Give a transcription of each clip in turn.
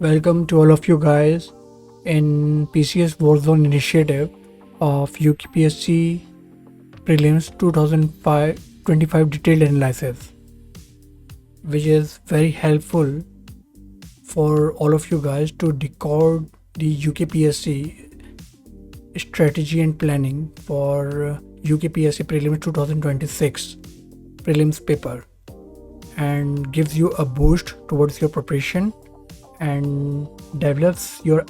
Welcome to all of you guys in PCS Warzone initiative of UKPSC Prelims 2025 detailed analysis, which is very helpful for all of you guys to decode the UKPSC strategy and planning for UKPSC Prelims 2026 prelims paper, and gives you a boost towards your preparation and develops your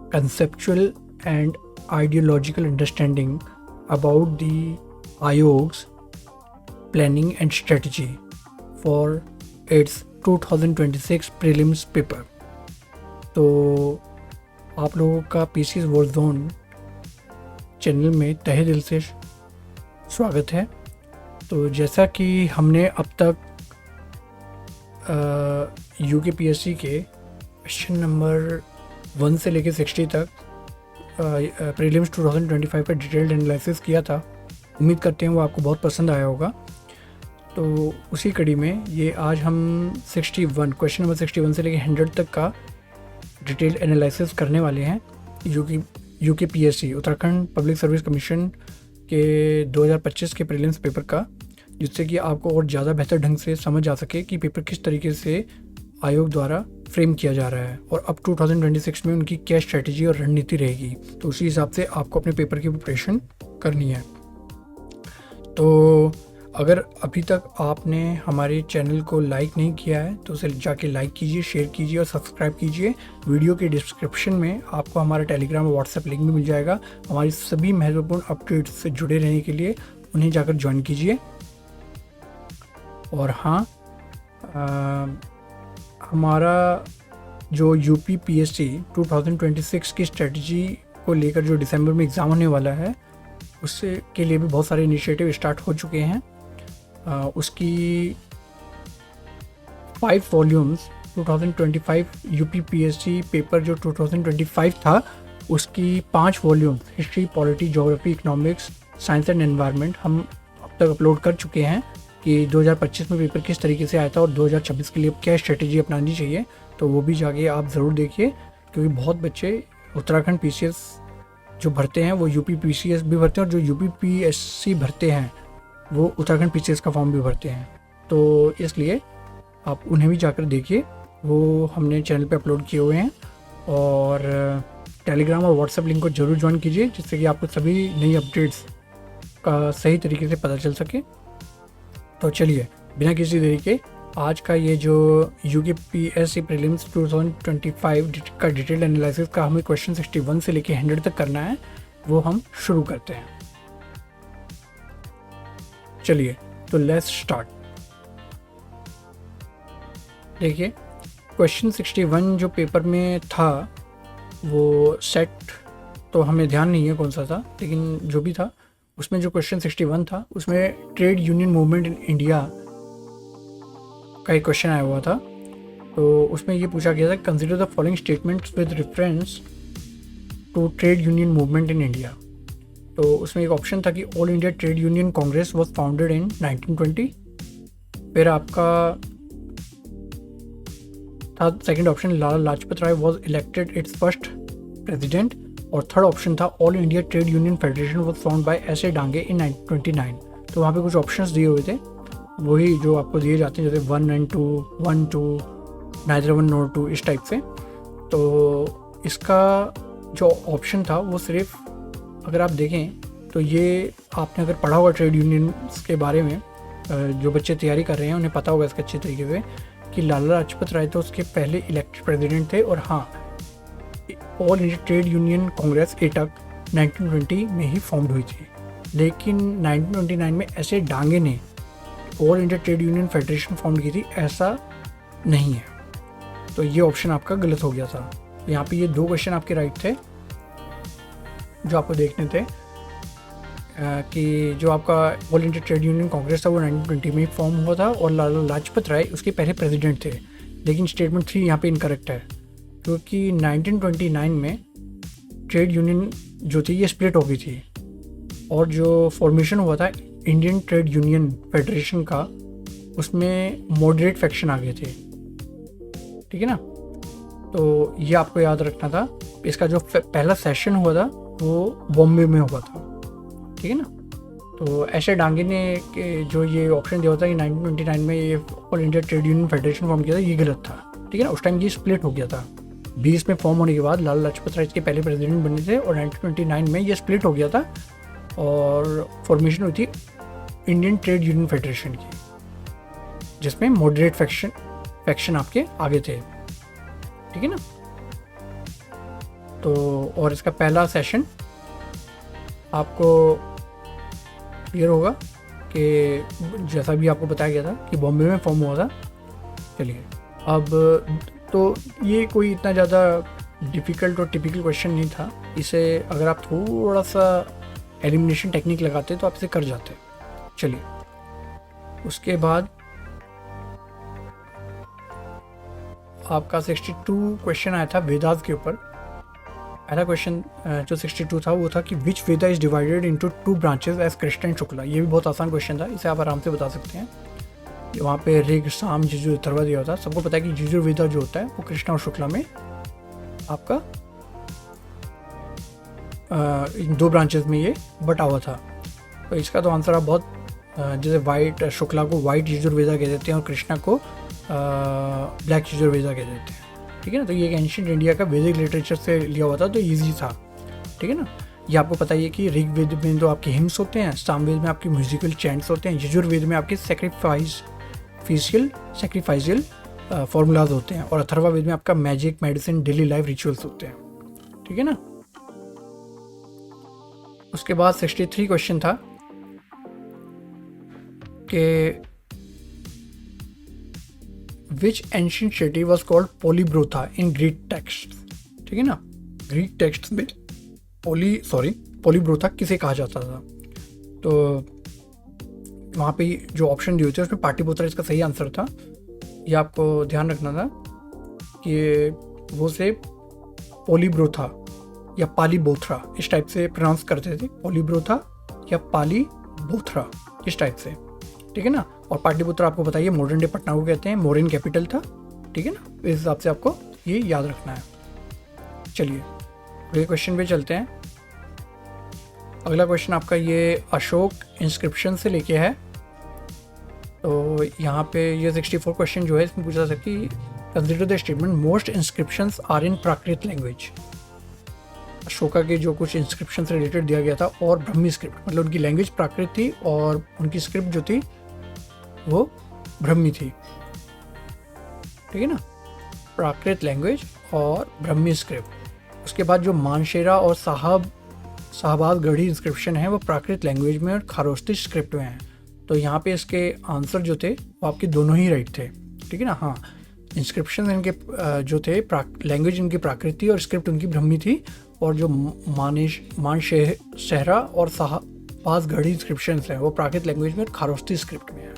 conceptual and ideological understanding about the Ayog's planning and strategy for its 2026 prelims paper. तो आप लोगों का PCS Warzone channel में तहे दिल से स्वागत है। तो जैसा कि हमने अब तक यूकेपीएससी के क्वेश्चन नंबर 1 से लेकर 60 तक प्रीलिम्स 2025 का डिटेल्ड एनालिसिस किया था, उम्मीद करते हैं वो आपको बहुत पसंद आया होगा। तो उसी कड़ी में ये आज हम 61 क्वेश्चन नंबर 61 से लेकर 100 तक का डिटेल्ड एनालिसिस करने वाले हैं UKPSC Uttarakhand public service commission के 2025 के प्रीलिम्स पेपर का, जिससे कि आपको और ज़्यादा बेहतर ढंग से समझ आ सके कि पेपर किस तरीके से आयोग द्वारा फ्रेम किया जा रहा है और अब 2026 में उनकी क्या स्ट्रेटजी और रणनीति रहेगी। तो उसी हिसाब से आपको अपने पेपर की प्रिपरेशन करनी है। तो अगर अभी तक आपने हमारे चैनल को लाइक नहीं किया है तो उसे जाके लाइक कीजिए, शेयर कीजिए और सब्सक्राइब कीजिए। वीडियो के डिस्क्रिप्शन में आपको हमारा टेलीग्राम और व्हाट्सएप लिंक भी मिल जाएगा। हमारी सभी महत्वपूर्ण अपडेट्स से जुड़े रहने के लिए उन्हें जाकर ज्वाइन कीजिए। और हाँ, हमारा जो यूपीपीएससी 2026 की स्ट्रेटजी को लेकर जो दिसंबर में एग्ज़ाम होने वाला है, उससे के लिए भी बहुत सारे इनिशिएटिव स्टार्ट हो चुके हैं। उसकी 5 वॉल्यूम्स 2025 यूपीपीएससी पेपर जो 2025 था, उसकी 5 volumes history, polity, geography, economics, science and environment हम अब तक अपलोड कर चुके हैं कि 2025 में पेपर किस तरीके से आया था और 2026 के लिए क्या स्ट्रेटजी अपनानी चाहिए। तो वो भी जाके आप ज़रूर देखिए, क्योंकि बहुत बच्चे उत्तराखंड पीसीएस जो भरते हैं वो यूपी पीसीएस भी भरते हैं, और जो यूपी पीएससी भरते हैं वो उत्तराखंड पीसीएस का फॉर्म भी भरते हैं। तो इसलिए आप उन्हें भी जाकर देखिए, वो हमने चैनल पे अपलोड किए हुए हैं। और टेलीग्राम और व्हाट्सएप लिंक को ज़रूर ज्वाइन कीजिए, जिससे कि आपको सभी नई अपडेट्स का सही तरीके से पता चल सके। तो चलिए बिना किसी देरी के आज का ये जो यूकेपीएससी प्रीलिम्स 2025 का डिटेल्ड एनालिसिस का हमें क्वेश्चन 61 से लेके 100 तक करना है, वो हम शुरू करते हैं। चलिए तो लेट्स स्टार्ट। देखिए, क्वेश्चन 61 जो पेपर में था वो सेट तो हमें ध्यान नहीं है कौन सा था, लेकिन जो भी था उसमें जो क्वेश्चन 61 था उसमें trade union movement in India का एक क्वेश्चन आया हुआ था। तो उसमें ये पूछा गया था, consider the following statements with reference to trade union movement in India. तो उसमें एक ऑप्शन था कि all India trade union congress was founded in 1920। फिर आपका था second option, Lala Lajpat Rai was elected its first president. और थर्ड ऑप्शन था, all India trade union federation was found by S A. Dange in 1929। तो वहाँ पे कुछ ऑप्शंस दिए हुए थे, वही जो आपको दिए जाते हैं, जैसे 1 and 2, 1 2, neither 1 nor 2, इस टाइप से। तो इसका जो ऑप्शन था वो सिर्फ, अगर आप देखें तो ये आपने अगर पढ़ा होगा ट्रेड यूनियंस के बारे में, जो बच्चे तैयारी कर रहे हैं उन्हें पता होगा इसके अच्छे तरीके से कि लाला लाजपत राय तो उसके पहले इलेक्टेड प्रेसिडेंट थे। और हाँ, all India trade union Congress AITUC 1920 में ही फॉर्म्ड हुई थी, लेकिन 1929 में ऐसे डांगे ने all India trade union federation form की थी, ऐसा नहीं है। तो ये ऑप्शन आपका गलत हो गया था। यहाँ पे ये 2 क्वेश्चन आपके राइट थे जो आपको देखने थे, कि जो आपका all India trade union Congress था वो 1920 में ही फॉर्म हुआ था और लाला लाजपत राय उसके पहले प्रेसिडेंट थे। लेकिन स्टेटमेंट 3 यहाँ पे इनकरेक्ट है, क्योंकि 1929 में ट्रेड यूनियन जो थी ये स्प्लिट हो गई थी, और जो फॉर्मेशन हुआ था इंडियन ट्रेड यूनियन फेडरेशन का, उसमें मॉडरेट फैक्शन आ गए थे, ठीक है ना। तो ये आपको याद रखना था। इसका जो पहला सेशन हुआ था वो बॉम्बे में हुआ था, ठीक है ना। तो ऐशे डांगे ने के जो ये ऑप्शन दिया था कि 1929 में ये all India trade union federation form किया था, ये गलत था, ठीक है ना। उस टाइम ये स्प्लिट हो गया था। 20 में फॉर्म होने के बाद लाला लाजपत राय इसके पहले प्रेसिडेंट बने थे और 1929 में ये स्प्लिट हो गया था और फॉर्मेशन हुई थी इंडियन ट्रेड यूनियन फेडरेशन की, जिसमें मॉडरेट फैक्शन आपके आगे थे, ठीक है ना। तो और इसका पहला सेशन आपको क्लियर होगा कि जैसा भी आपको बताया गया था कि बॉम्बे में फॉर्म हुआ था। चलिए अब तो ये कोई इतना ज़्यादा डिफ़िकल्ट और टिपिकल क्वेश्चन नहीं था। इसे अगर आप थोड़ा सा एलिमिनेशन टेक्निक लगाते तो आप इसे कर जाते। चलिए उसके बाद आपका 62 क्वेश्चन आया था वेदास के ऊपर। पहला क्वेश्चन जो 62 था वो था कि which Veda is divided into 2 branches as Krishna and Shukla. ये भी बहुत आसान क्वेश्चन था, इसे आप आराम से बता सकते हैं। वहाँ पे ऋग साम यजुर अथर्वा दिया होता है। सबको पता है कि यजुर वेदा जो होता है वो कृष्णा और शुक्ला में आपका इन 2 ब्रांचेस में ये बटा हुआ था। तो इसका तो आंसर आप बहुत जैसे वाइट शुक्ला को वाइट यजुर्वेदा कह देते हैं और कृष्णा को ब्लैक यजुर्वेदा कह देते हैं, ठीक है ना। तो ये एक एंशिएंट इंडिया का वैदिक लिटरेचर से लिया हुआ था, तो ईजी था, ठीक है ना। ये आपको पता ही है कि ऋग्वेद में तो आपके हिम्स होते हैं, सामवेद में आपके म्यूजिकल चैंट्स होते हैं, यजुर्वेद में आपके सैक्रिफाइशियल फॉर्मूलाज होते हैं और अथर्वा वेद में आपका magic medicine daily life rituals होते हैं, ठीक है ना। उसके बाद 63 क्वेश्चन था कि which ancient city was called Palibothra in Greek text, ठीक है ना। ग्रीक टेक्स्ट में पोलीब्रोथा किसे कहा जाता था। तो वहाँ पे जो ऑप्शन दिए थे उसमें पाटलिपुत्र इसका सही आंसर था। ये आपको ध्यान रखना था कि वो से पोलीब्रोथा या पालीबोथरा इस टाइप से प्रोनाउंस करते थे, पोलीब्रोथा या पालीबोथरा इस टाइप से, ठीक है ना। और पाटलिपुत्र आपको बताइए मॉडर्न डे पटना को कहते हैं, मोरिन कैपिटल था, ठीक है ना। इस हिसाब से आपको ये याद रखना है। चलिए अगले क्वेश्चन पे चलते हैं। अगला क्वेश्चन आपका ये अशोक इंस्क्रिप्शन से लेके है। तो यहाँ पे ये 64 क्वेश्चन जो है इसमें पूछा था कि consider the statement most inscriptions are in Prakrit language. Ashoka के जो कुछ इंस्क्रिप्शन से रिलेटेड दिया गया था और ब्रह्मी स्क्रिप्ट, मतलब उनकी लैंग्वेज प्राकृत थी और उनकी स्क्रिप्ट जो थी वो ब्रह्मी थी, ठीक है ना। प्राकृत लैंग्वेज और ब्रह्मी स्क्रिप्ट। उसके बाद जो मानशेरा और शाहबाज गढ़ी इंस्क्रिप्शन है वो प्राकृत लैंग्वेज में और खारोस्ती स्क्रिप्ट में है। तो यहाँ पे इसके आंसर जो थे वो आपके दोनों ही राइट थे, ठीक है ना। हाँ, इंस्क्रिप्शन इनके जो थे लैंग्वेज इनकी प्राकृत थी और स्क्रिप्ट उनकी ब्रह्मी थी। और जो मानशेरा और शाहबाज गढ़ी इंस्क्रिप्शन हैं वो प्राकृत लैंग्वेज में और खारोस्ती स्क्रिप्ट में है,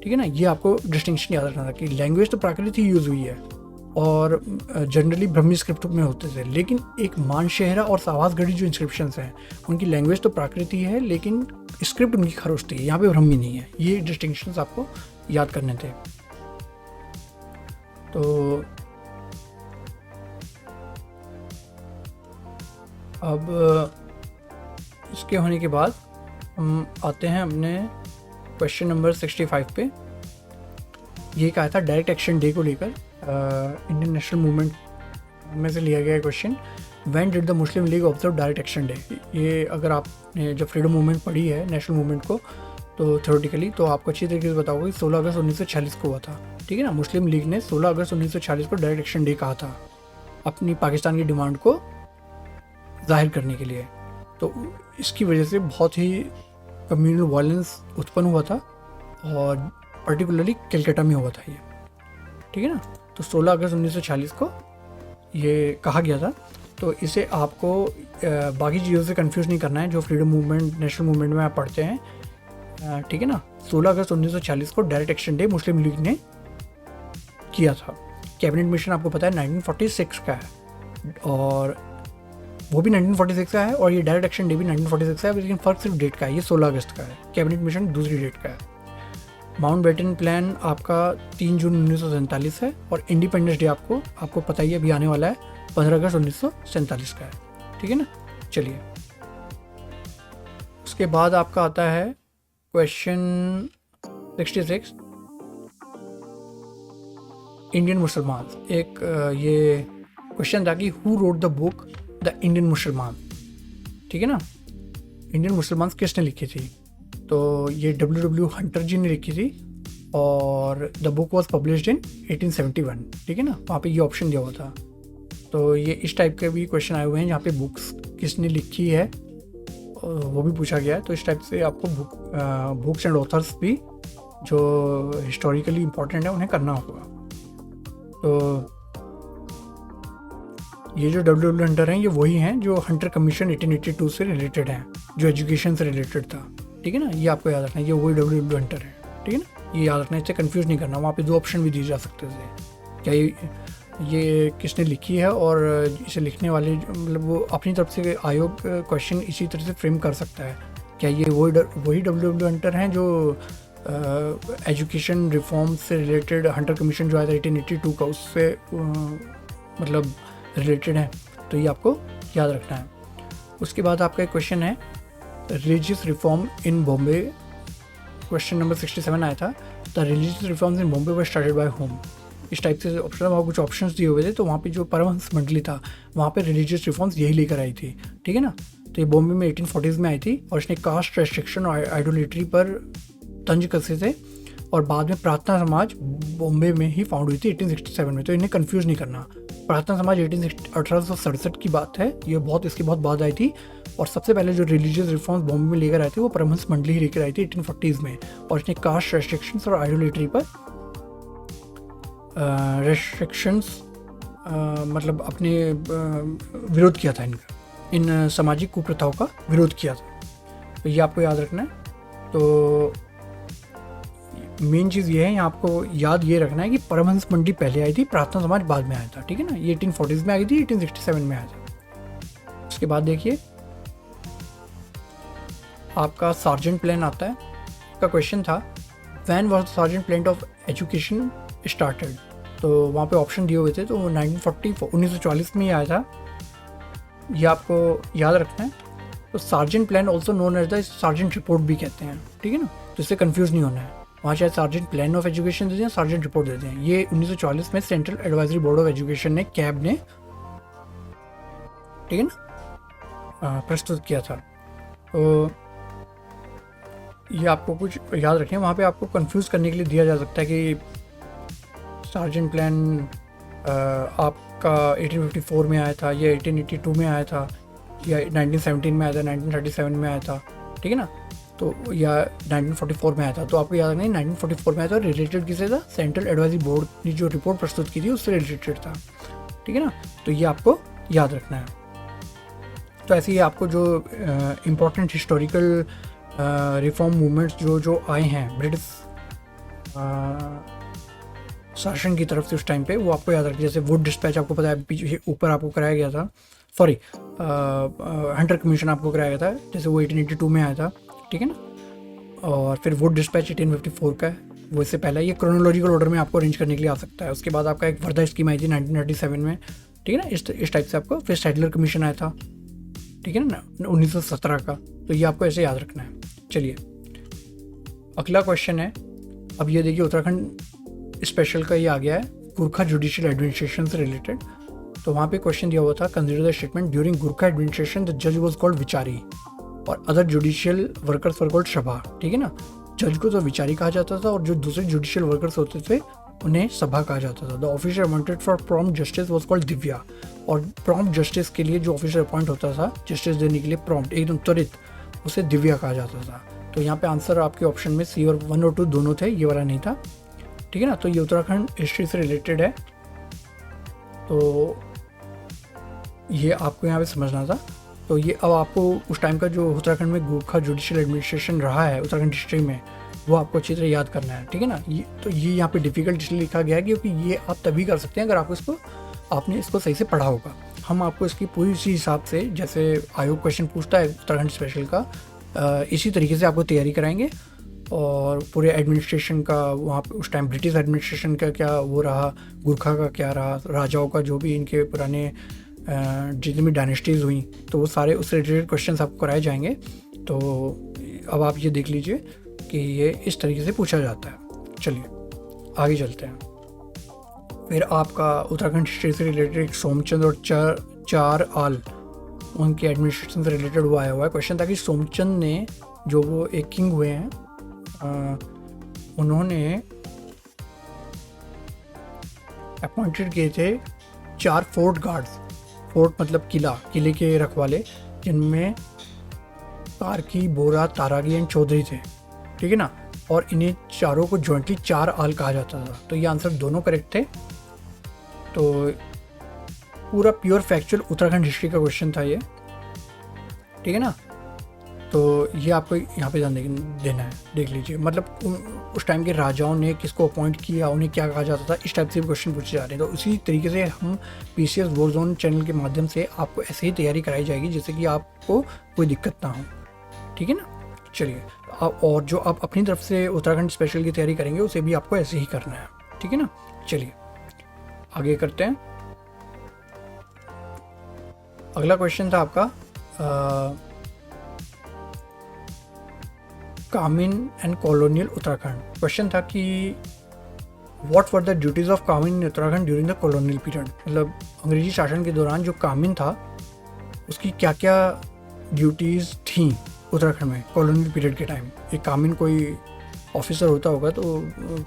ठीक है ना। ये आपको डिस्टिंक्शन याद रखना था कि लैंग्वेज तो प्राकृत ही यूज़ हुई है और जनरली ब्रह्मी स्क्रिप्ट में होते थे, लेकिन एक मानशेहरा और शाहबाज गढ़ी जो इंस्क्रिप्शंस हैं उनकी लैंग्वेज तो प्राकृत ही है लेकिन स्क्रिप्ट उनकी खारोस्ती है, यहाँ पे ब्रह्मी नहीं है। ये डिस्टिंक्शंस आपको याद करने थे। तो अब इसके होने के बाद हम आते हैं अपने क्वेश्चन नंबर 65 पे। ये कहा था डायरेक्ट एक्शन डे को लेकर इंडियन नेशनल मूवमेंट में से लिया गया question. When did the Muslim league observe direct action day. ये अगर आपने जब फ्रीडम मूवमेंट पढ़ी है नेशनल मूवमेंट को तो थ्योरेटिकली तो आपको अच्छी तरीके से बताओगे कि 16 अगस्त 1946 को हुआ था, ठीक है ना। मुस्लिम लीग ने 16 अगस्त 1946 को डायरेक्ट एक्शन डे कहा था अपनी पाकिस्तान की डिमांड को जाहिर करने के लिए। तो इसकी वजह से बहुत ही कम्युनल वायलेंस उत्पन्न हुआ था और पर्टिकुलरली कलकत्ता में हुआ था ये, ठीक है ना। तो 16 अगस्त 1946 को ये कहा गया था। तो इसे आपको बाकी चीज़ों से कंफ्यूज नहीं करना है जो फ्रीडम मूवमेंट नेशनल मूवमेंट में आप पढ़ते हैं, ठीक है ना। 16 अगस्त 1946 को डायरेक्ट एक्शन डे मुस्लिम लीग ने किया था। कैबिनेट मिशन आपको पता है 1946 का है और वो भी 1946 का है और ये डायरेक्ट एक्शन डे भी 1946 का है, लेकिन फ़र्क सिर्फ डेट का है। ये 16 अगस्त का है, कैबिनेट मिशन दूसरी डेट का है। माउंटबेटन प्लान आपका 3 जून 1947 है और इंडिपेंडेंस डे आपको पता ही अभी आने वाला है 15 अगस्त 1947 का है, ठीक है ना। चलिए, उसके बाद आपका आता है क्वेश्चन 66, इंडियन मुसलमान। एक ये क्वेश्चन था कि who wrote the book the Indian मुसलमान, ठीक है ना। इंडियन मुसलमान किसने लिखी थी, तो ये W हंटर जी ने लिखी थी और the book was published in 1871, ठीक है ना। वहाँ पे ये ऑप्शन दिया हुआ था। तो ये इस टाइप के भी क्वेश्चन आए हुए हैं जहाँ पे बुक्स किसने लिखी है वो भी पूछा गया है। तो इस टाइप से आपको बुक्स एंड ऑथर्स भी जो हिस्टोरिकली इम्पोर्टेंट है उन्हें करना होगा। तो ये जो W हंटर हैं ये वही हैं जो हंटर कमीशन 1882 से रिलेटेड हैं, जो एजुकेशन से रिलेटेड था, ठीक है ना। ये आपको याद रखना है, ये वही W हंटर है, ठीक है ना। ये याद रखना है, इससे कंफ्यूज नहीं करना। वहाँ पे 2 ऑप्शन भी दिए जा सकते थे, क्या ये किसने लिखी है और इसे लिखने वाले मतलब वो अपनी तरफ से आयोग क्वेश्चन इसी तरह से फ्रेम कर सकता है, क्या ये वही W हंटर हैं जो एजुकेशन रिफॉर्म से रिलेटेड हंटर कमीशन जो आया था 1882 का उससे मतलब रिलेटेड है। तो ये आपको याद रखना है। उसके बाद आपका एक क्वेश्चन है religious reform in Bombay, question number 67 आया था, the religious reforms in Bombay were started by home. इस टाइप से ऑप्शन वहाँ कुछ ऑप्शंस दिए हुए थे। तो वहाँ पे जो परमहंस मंडली था वहाँ पे रिलीजियस रिफॉर्म्स यही लेकर आई थी, ठीक है ना। तो ये बॉम्बे में 1840s में आई थी और इसने कास्ट रेस्ट्रिक्शन और आइडोलिट्री पर तंज कसे थे और बाद में प्रार्थना समाज बॉम्बे में ही फाउंड हुई थी 1867 में। तो इन्हें कंफ्यूज नहीं करना। प्रार्थना समाज 1867 की बात है, ये इसकी बहुत बाद आई थी। और सबसे पहले जो रिलीजियस रिफॉर्म्स बॉम्बे में लेकर आए थे वो परमहंस मंडली ही लेकर आई थी 1840s में। और इसने कास्ट रेस्ट्रिक्शंस और आइडोलिट्री पर मतलब अपने विरोध किया था, इन सामाजिक कुप्रथाओं का विरोध किया था। तो ये आपको याद रखना है। तो मेन चीज़ ये है, यहाँ आपको याद ये रखना है कि परमहंस मंडी पहले आई थी, प्रार्थना समाज बाद में आया था, ठीक है ना। ये 1840s में आई थी, 1867 में आया था। उसके बाद देखिए आपका सार्जेंट प्लान आता है। का क्वेश्चन था when was the sergeant plan of education started. तो वहाँ पे ऑप्शन दिए हुए थे। तो 1940 में ही आया था, ये आपको याद रखना है। तो Sargent plan also known as the Sargent report भी कहते हैं, ठीक है ना। तो इससे कंफ्यूज नहीं होना है। वहाँ शायद सार्जेंट प्लान ऑफ एजुकेशन देते हैं, सार्जेंट रिपोर्ट देते हैं। ये 1940 में central advisory board of education ने कैब ने, ठीक है ना, प्रस्तुत किया था। तो ये आपको कुछ याद रखें। वहाँ पे आपको कंफ्यूज करने के लिए दिया जा सकता है कि सार्जेंट प्लान आपका 1854 में आया था, या 1882 में आया था, या 1917 में आया था, 1937 में आया था, ठीक है ना। तो या 1944 में आया था। तो आपको याद रखना है 1944 में आया था। रिलेटेड किसे था, सेंट्रल एडवाइजरी बोर्ड ने जो रिपोर्ट प्रस्तुत की थी उससे रिलेटेड था, ठीक है ना। तो ये आपको याद रखना है। तो ऐसे ही आपको जो इम्पोर्टेंट हिस्टोरिकल रिफॉर्म मूवमेंट्स जो आए हैं ब्रिटिश शासन की तरफ से उस टाइम पे, वो आपको याद रखिए। जैसे वुड डिस्पैच आपको पता है पीछे ऊपर आपको कराया गया था, सॉरी हंटर कमीशन आपको कराया गया था, जैसे वो 1882 में आया था, ठीक है ना। और फिर वुड डिस्पैच 1854 का है, वो इससे पहले। ये क्रोनोलॉजिकल ऑर्डर में आपको अरेंज करने के लिए आ सकता है। उसके बाद आपका एक वर्धा स्कीम आई थी 1937 में, ठीक है ना। इस टाइप से आपको फिर सैडलर कमीशन आया था, ठीक है ना, 1917 का। तो ये आपको ऐसे याद रखना है। चलिए अगला क्वेश्चन है। अब ये देखिए उत्तराखंड स्पेशल का ये आ गया है, गुरखा जुडिशियल एडमिनिस्ट्रेशन से रिलेटेड। तो वहाँ पे क्वेश्चन दिया हुआ था, consider the statement during Gurkha administration the जज वाज कॉल्ड विचारी और other judicial workers were called सभा, ठीक है ना। जज को तो विचारी कहा जाता था और जो दूसरे जुडिशियल वर्कर्स होते थे उन्हें सभा कहा जाता था। The officer appointed for prompt justice was called Divya. और प्रॉम्प्ट जस्टिस के लिए जो ऑफिसर अपॉइंट होता था जस्टिस देने के लिए प्रॉम्प्ट, एकदम त्वरित, उसे दिव्या कहा जाता था। तो यहाँ पे आंसर आपके ऑप्शन में सी और 1 और 2 दोनों थे, ये वाला नहीं था, ठीक है ना। तो ये उत्तराखंड हिस्ट्री से रिलेटेड है, तो ये आपको यहाँ पे समझना था। तो ये अब आपको उस टाइम का जो उत्तराखंड में गुरखा जुडिशियल एडमिनिस्ट्रेशन रहा है उत्तराखंड हिस्ट्री में, वो आपको अच्छी तरह याद करना है, ठीक है ना। ये यहाँ पे डिफिकल्ट इसलिए लिखा गया है क्योंकि ये आप तभी कर सकते हैं अगर आपने इसको सही से पढ़ा होगा। हम आपको इसकी पूरी इसी हिसाब से, जैसे आयोग क्वेश्चन पूछता है उत्तराखंड स्पेशल का, इसी तरीके से आपको तैयारी कराएंगे और पूरे एडमिनिस्ट्रेशन का वहाँ पे उस टाइम ब्रिटिश एडमिनिस्ट्रेशन का क्या वो रहा, गुरखा का क्या रहा, राजाओं का जो भी इनके पुराने जितनी भी डायनेस्टीज़ हुई, तो वो सारे उससे रिलेटेड क्वेश्चन आपको कराए जाएंगे। तो अब आप ये देख लीजिए कि ये इस तरीके से पूछा जाता है। चलिए आगे चलते हैं। फिर आपका उत्तराखंड हिस्ट्री से रिलेटेड सोमचंद और चार आल उनके एडमिनिस्ट्रेशन से रिलेटेड वो आया हुआ है क्वेश्चन था कि सोमचंद ने, जो वो एक किंग हुए हैं, उन्होंने अपॉइंटेड किए थे 4 फोर्ट गार्ड्स। फोर्ट मतलब किला, किले के रखवाले, जिनमें कार्की, बोरा, तारागी एंड चौधरी थे, ठीक है ना। और इन्हें चारों को जॉइंटली 4 आल कहा जाता था। तो ये आंसर दोनों करेक्ट थे। तो पूरा प्योर फैक्चुअल उत्तराखंड हिस्ट्री का क्वेश्चन था ये, ठीक है ना। तो ये आपको यहाँ पे ध्यान देना है, देख लीजिए। मतलब उस टाइम के राजाओं ने किसको अपॉइंट किया, उन्हें क्या कहा जाता था, इस टाइप से भी क्वेश्चन पूछे जा रहे हैं। तो उसी तरीके से हम PCS वॉरजोन चैनल के माध्यम से आपको ऐसे ही तैयारी कराई जाएगी जिससे कि आपको कोई दिक्कत ना हो, ठीक है ना। चलिए, और जो आप अपनी तरफ से उत्तराखंड स्पेशल की तैयारी करेंगे उसे भी आपको ऐसे ही करना है, ठीक है ना। चलिए आगे करते हैं। अगला क्वेश्चन था आपका kamin and colonial Uttarakhand. Question था कि what were the duties of kamin in Uttarakhand during the colonial period. मतलब अंग्रेजी शासन के दौरान जो कामिन था उसकी क्या क्या ड्यूटीज़ थी उत्तराखंड में कॉलोनियल पीरियड के टाइम। एक कामिन कोई ऑफिसर होता होगा, तो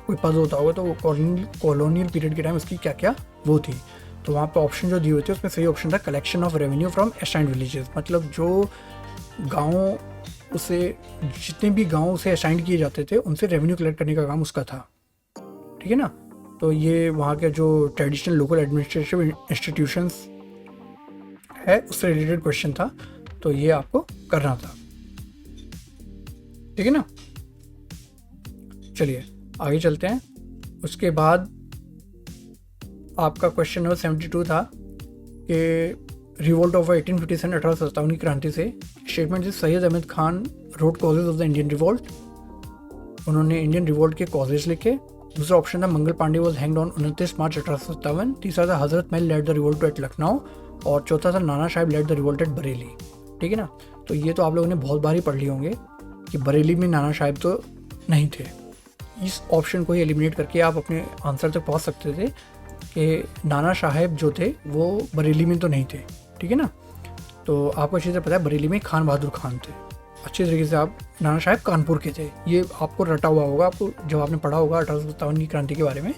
कोई पद होता होगा, तो कॉलोनियल पीरियड के टाइम उसकी क्या क्या वो थी। तो वहाँ पे ऑप्शन जो दिए हुए थे उसमें सही ऑप्शन था collection of revenue from assigned villages. मतलब जो गाँव उसे, जितने भी गांव उसे असाइन किए जाते थे उनसे रेवेन्यू कलेक्ट करने का काम उसका था, ठीक है ना। तो ये वहाँ के जो ट्रेडिशनल लोकल एडमिनिस्ट्रेटिव इंस्टीट्यूशंस है उससे रिलेटेड क्वेश्चन था। तो ये आपको करना था, ठीक है ना। चलिए आगे चलते हैं। उसके बाद आपका क्वेश्चन नंबर 72 था कि रिवोल्ट ऑफ 1857 1857 की क्रांति से स्टेटमेंट से Syed Ahmad Khan wrote causes of the Indian revolt. उन्होंने इंडियन रिवोल्ट के कॉजेज लिखे। दूसरा ऑप्शन था Mangal Pandey was hanged on 29 March 1857। तीसरा था Hazrat Mahal led the revolt at Lucknow. और चौथा था Nana Sahib led the revolt at Bareilly, ठीक है ना। तो ये तो आप लोगों ने बहुत बार ही पढ़ लिए होंगे कि बरेली में नाना साहिब तो नहीं थे। इस ऑप्शन को ही एलिमिनेट करके आप अपने आंसर तक पहुँच सकते थे कि नाना साहिब जो थे वो बरेली में तो नहीं थे, ठीक है ना। तो आपको अच्छी तरह पता है बरेली में खान बहादुर खान थे। अच्छी तरीके से आप नाना साहिब कानपुर के थे, ये आपको रटा हुआ होगा आपको जब आपने पढ़ा होगा 1857 की क्रांति के बारे में।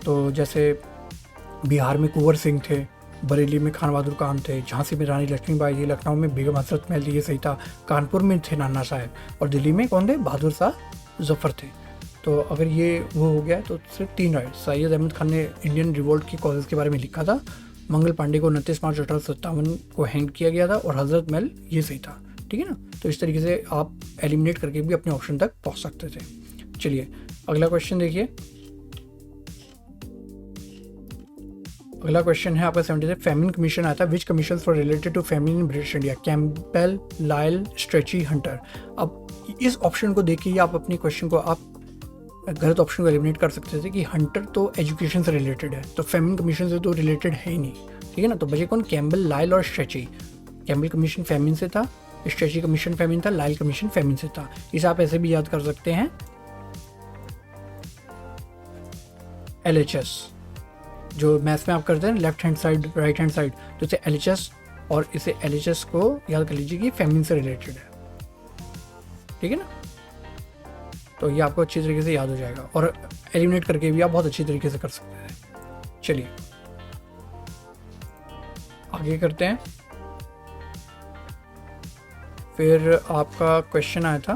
तो जैसे बिहार में कुंवर सिंह थे, बरेली में खान बहादुर खान थे, झांसी में रानी लक्ष्मीबाई थी, लखनऊ में बेगम हजरत महल थी, ये सही था। कानपुर में थे नाना साहिब, और दिल्ली में कौन थे, बहादुर शाह जफर थे। तो अगर ये वो हो गया तो सिर्फ 3 राइट। सैयद अहमद खान ने इंडियन रिवोल्ट की कॉजेज़ के बारे में लिखा था, मंगल पांडे को 29 मार्च 1857 को हैंग किया गया था, और हजरत महल ये सही था, ठीक है ना। तो इस तरीके से आप एलिमिनेट करके भी अपने ऑप्शन तक पहुंच सकते थे। चलिए अगला क्वेश्चन देखिए। अगला क्वेश्चन है आपका 70 से फेमिन कमीशन आया था। Which commission for related to famine in British India, Campbell, Lyall, Strachey, Hunter. अब इस ऑप्शन को देखिए आप अपने क्वेश्चन को आप गलत ऑप्शन को एलिमिनेट कर सकते थे कि हंटर तो एजुकेशन से रिलेटेड है, तो फेमिन कमीशन से तो रिलेटेड है ही नहीं, ठीक है ना। तो बचे कौन, कैम्पबेल, लायल और स्ट्रेची। कैम्पबेल कमीशन फेमिन से था, स्ट्रेची कमीशन फेमिन था, लायल कमीशन फेमिन से था। इसे आप ऐसे भी याद कर सकते हैं LHS, जो मैथ्स में आप करते हैं left hand side right hand side, तो इसे LHS, और इसे LHS को याद कर लीजिए कि फेमिन से रिलेटेड है, ठीक है ना। तो ये आपको अच्छी तरीके से याद हो जाएगा, और एलिमिनेट करके भी आप बहुत अच्छी तरीके से कर सकते हैं। चलिए आगे करते हैं। फिर आपका क्वेश्चन आया था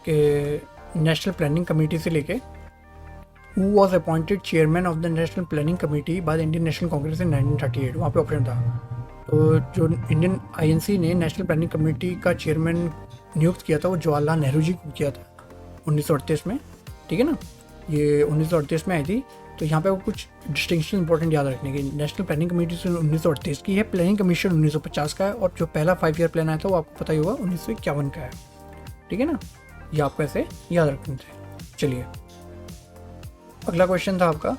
कि नेशनल प्लानिंग कमेटी से लेके who was appointed chairman of the national planning committee by the Indian National Congress in 1938। वहाँ पे ऑप्शन था। तो जो इंडियन INC ने नेशनल प्लानिंग कमेटी का चेयरमैन नियुक्त किया था वो जवाहरलाल नेहरू जी को किया था 1938 में, ठीक है ना। ये 1938 में आई थी। तो यहाँ पे कुछ डिस्टिंक्शन इंपॉर्टेंट याद रखने की। नेशनल प्लानिंग कमेटी 1938 की है, प्लानिंग कमीशन 1950 का है, और जो पहला 5 ईयर प्लान आया था वो आपको पता ही होगा 1951 का है, ठीक है ना, ये आपको ऐसे याद रखने थे। चलिए अगला क्वेश्चन था आपका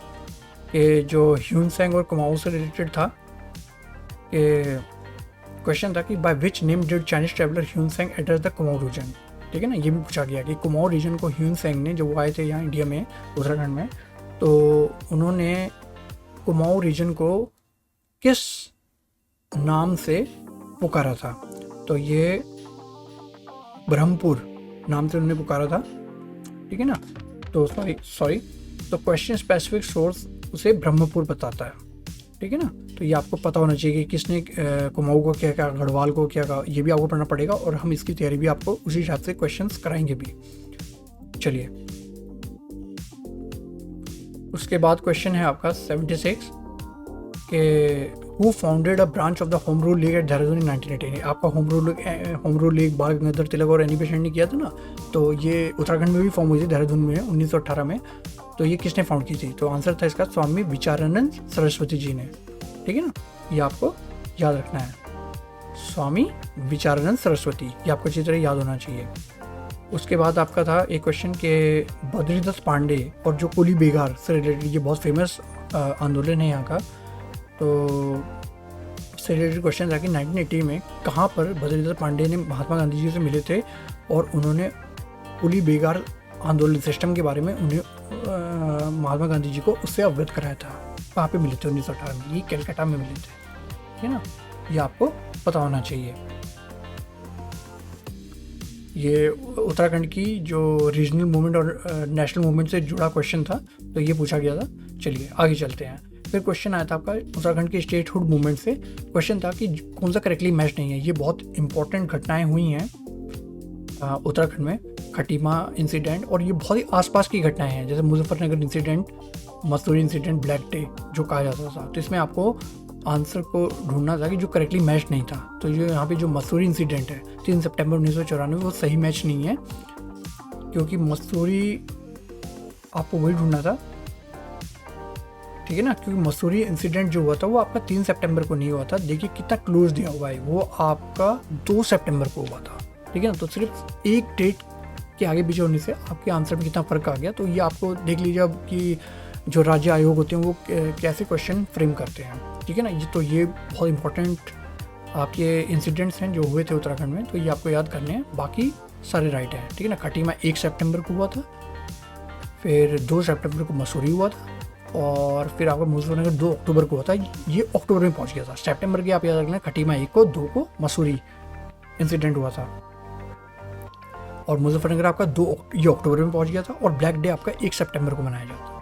कि जो ह्यून सेंग और कुमाऊँ से रिलेटेड था, कि क्वेश्चन था कि by which name did Chinese traveller Hiuen Tsang address the Kumaon region. ठीक है ना, ये भी पूछा गया कि कुमाऊँ रीजन को ह्यून सेंग ने, जब वो आए थे यहाँ इंडिया में उत्तराखंड में, तो उन्होंने कुमाऊँ रीजन को किस नाम से पुकारा था। तो ये ब्रह्मपुर नाम से उन्होंने पुकारा था। ठीक है ना, तो सॉरी तो क्वेश्चन स्पेसिफिक सोर्स उसे ब्रह्मपुर बताता है। ठीक है ना, तो ये आपको पता होना चाहिए कि किसने कुमाऊँ को क्या कहा, गढ़वाल को क्या कहा, ये भी आपको पढ़ना पड़ेगा, और हम इसकी तैयारी भी आपको उसी हिसाब से क्वेश्चंस कराएंगे भी। चलिए उसके बाद क्वेश्चन है आपका 76 के who founded a branch of the home rule league at Dehradun in 1980। आपका होम रूल लीग बाल गंगाधर तिलक और एनी बेसेंट ने किया था ना, तो ये उत्तराखंड में भी फॉर्म हुई थी, देहरादून में 1918 में। तो ये किसने फाउंड की थी, तो आंसर था इसका स्वामी विचारानंद सरस्वती जी ने। ठीक है ना, ये आपको याद रखना है, स्वामी विचारानंद सरस्वती, ये आपको अच्छी तरह याद होना चाहिए। उसके बाद आपका था एक क्वेश्चन के बद्रीदास पांडे और जो कुली बेगार से रिलेटेड, ये बहुत फेमस आंदोलन है यहाँ का, तो इससे रिलेटेड क्वेश्चन था कि 1980 में कहाँ पर बद्रीदास पांडे ने महात्मा गांधी जी से मिले थे और उन्होंने कुली बेगार आंदोलन सिस्टम के बारे में उन्हें महात्मा गांधी जी को उससे अवगत कराया था। कहाँ पे मिले थे 1918 में, ये कलकत्ता में मिले थे। ठीक है ना, ये आपको पता होना चाहिए। ये उत्तराखंड की जो रीजनल मूवमेंट और नेशनल मूवमेंट से जुड़ा क्वेश्चन था, तो ये पूछा गया था। चलिए आगे चलते हैं। फिर क्वेश्चन आया था आपका उत्तराखंड के स्टेटहुड मूवमेंट से। क्वेश्चन था कि कौन सा करेक्टली मैच नहीं है। ये बहुत इंपॉर्टेंट घटनाएं हुई हैं उत्तराखंड में, खटीमा इंसिडेंट, और ये बहुत ही आसपास की घटनाएं हैं, जैसे Muzaffarnagar incident, Mussoorie incident, black day जो कहा जाता था। तो इसमें आपको आंसर को ढूंढना था कि जो करेक्टली मैच नहीं था। तो ये यहाँ पे जो मसूरी इंसिडेंट है 3 सितंबर 1994, वो सही मैच नहीं है, क्योंकि मसूरी आपको वही ढूंढना था। ठीक है ना, क्योंकि मसूरी इंसिडेंट जो हुआ था वो आपका 3 सितंबर को नहीं हुआ था। देखिए कितना क्लोज दिया हुआ है, वो आपका 2 सितंबर को हुआ था। ठीक है ना, तो सिर्फ एक डेट के आगे पीछे होने से आपके आंसर में कितना फ़र्क आ गया। तो ये आपको देख लीजिए अब कि जो राज्य आयोग होते हैं वो कैसे क्वेश्चन फ्रेम करते हैं। ठीक है ना, ये बहुत इंपॉर्टेंट आपके इंसिडेंट्स हैं जो हुए थे उत्तराखंड में, तो ये आपको याद करने हैं। बाकी सारे राइट हैं। ठीक है ना, खटीमा 1 सितंबर को हुआ था, फिर 2 सितंबर को मसूरी हुआ था, और फिर आपका मुजफ्फरनगर 2 अक्टूबर को हुआ था। ये अक्टूबर में पहुंच गया था। सितंबर के आप याद रखना, खटीमा 1 को, 2 को मसूरी इंसिडेंट हुआ था, और मुजफ्फरनगर आपका ये अक्टूबर में पहुंच गया था, और ब्लैक डे आपका 1 सितंबर को मनाया जाता है।